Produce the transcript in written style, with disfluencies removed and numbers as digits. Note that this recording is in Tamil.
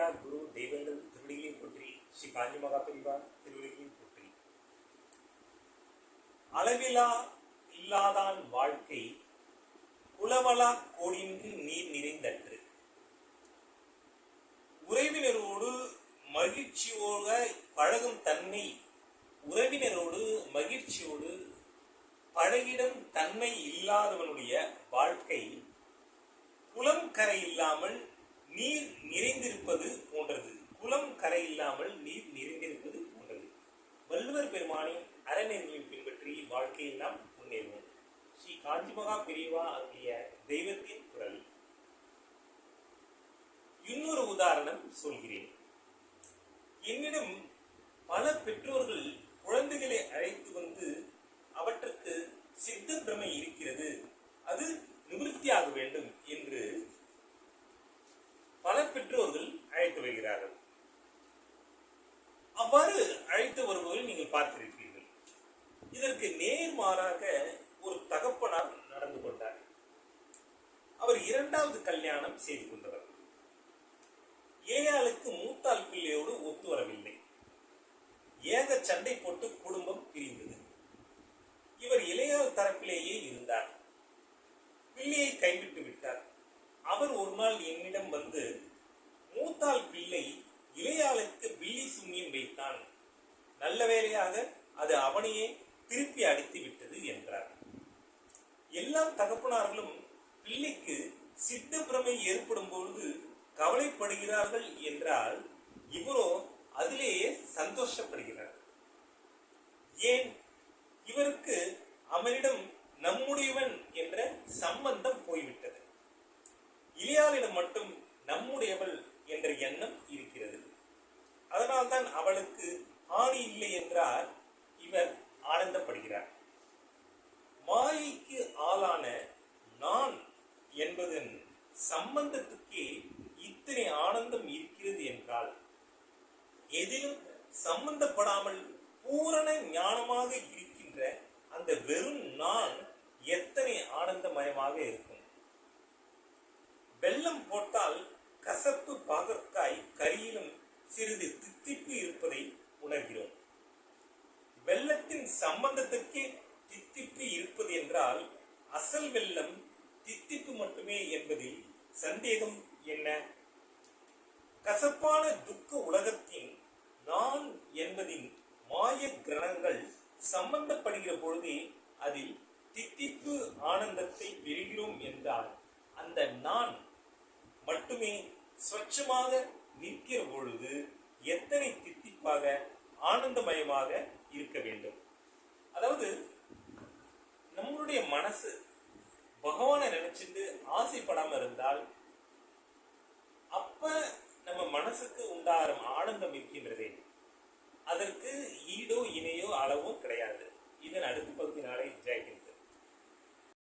பிதா குரு தெய்வங்கள் திருவடிகளையும் போற்றி, ஸ்ரீ காஞ்சி மகா பெரிவா திருவடிகளையும் போற்றி. அளவிலா இல்லாதான் வாழ்க்கை குளவலா கோடின்றி நீர் நிறைந்தற்று. உறவினரோடு மகிழ்ச்சியோட பழகும் தன்மை, உறவினரோடு மகிழ்ச்சியோடு பழகிடும் தன்மை இல்லாதவனுடைய வாழ்க்கை குளம் கரை இல்லாமல் நீர் நிறைந்திருப்பது போன்றது. குளம் கரை இல்லாமல் நீர் நிறைந்திருப்பது போன்றது. வள்ளுவர் பெருமானின் அறநெறிகளை பின்பற்றி வாழ்க்கையில் நாம் முன்னேறுவோம். ஸ்ரீ காஞ்சி மகா பெரியவா அருளிய தெய்வத்தின் குரல். இன்னொரு உதாரணம் சொல்கிறேன். என்னிடம் பல பெற்றோர்கள் குழந்தைகளை அழைத்து வந்து அவற்றுக்கு சித்த பிரமை இருக்கிறது, அது நிவர்த்தியாக வேண்டும் என்று பல பெற்றோர்கள் அழைத்து வருகிறார்கள். அவ்வாறு அழைத்து வருவதை நீங்கள் பார்த்திருப்பீர்கள். இதற்கு நேர்மாறாக ஒரு தகப்பனார் நடந்து கொண்டார். அவர் இரண்டாவது கல்யாணம் செய்து கொண்டவர். இளையாளுக்கு மூத்தாள் பிள்ளையோடு ஒத்து வரவில்லை. ஏக சண்டை போட்டு குடும்பம் பிரிந்தது. இவர் இளையாள் தரப்பிலேயே இருந்தார். பிள்ளையை கைவிட்டு விட்டார். அவர் ஒரு நாள் என்னிடம் வந்து, மூத்தாள் பிள்ளை இளையாளுக்கு பில்லி சுண்ணியம் வைத்தான், நல்ல வேளையாக அது அவனையே திருப்பி அடித்து விட்டது என்றார். எல்லா தகப்பனார்களும் பிள்ளைக்கு சித்த பிரமை ஏற்படும் பொழுது கவலைப்படுகிறார்கள் என்றால், இவரோ அதிலேயே சந்தோஷப்படுகிறார். ஏன்? இவருக்கு அவனிடம் நம்முடையவன் என்ற சம்பந்தம் போய்விட்டது. இளையாளிடம் மட்டும் நம்முடையவள் என்ற எண்ணம் இருக்கிறது. அதனால்தான் அவளுக்கு ஆணி இல்லை என்றால் இவர் ஆனந்தப்படுகிறார். மாயைக்கு ஆளான நான் என்பதன் சம்பந்தத்துக்கே இத்தனை ஆனந்தம் இருக்கிறது என்றால், எதிலும் சம்பந்தப்படாமல் பூரண ஞானமாக இருக்கின்ற அந்த வெறும் நான் எத்தனை ஆனந்தமயமாக இருக்கும். வெல்லம் போட்டால் கசப்பு பாகற்காய் கரியிலும் சிறிது தித்திப்பு இருப்பதை உணர்கிறோம். வெல்லத்தின் சம்பந்தத்திற்கே தித்திப்பு இருப்பது என்றால், அசல் வெல்லம் தித்திப்பு மட்டுமே என்பதில் சந்தேகம் என்ன? கசப்பான துக்க உலகத்தின் நான் என்பதின் மாய கிரணங்கள் சம்பந்தப்படுகிற பொழுதே அதில் தித்திப்பு ஆனந்தத்தை பெறுகிறோம் என்றால், அந்த நான் மட்டுமே ஸ்வச்சமாக நிற்கிற பொழுது எத்தனை தித்திப்பாக ஆனந்தமயமாக இருக்க வேண்டும். அதாவது நம்மளுடைய மனசு பகவானை நினைச்சிட்டு ஆசைப்படாம இருந்தால், அப்ப நம்ம மனசுக்கு உண்டாகும் ஆனந்தம் இருக்கின்றதே, அதற்கு ஈடோ இணையோ அளவோ கிடையாது. இதன் அடுத்த பகுதி நாளை ஜெயகின்.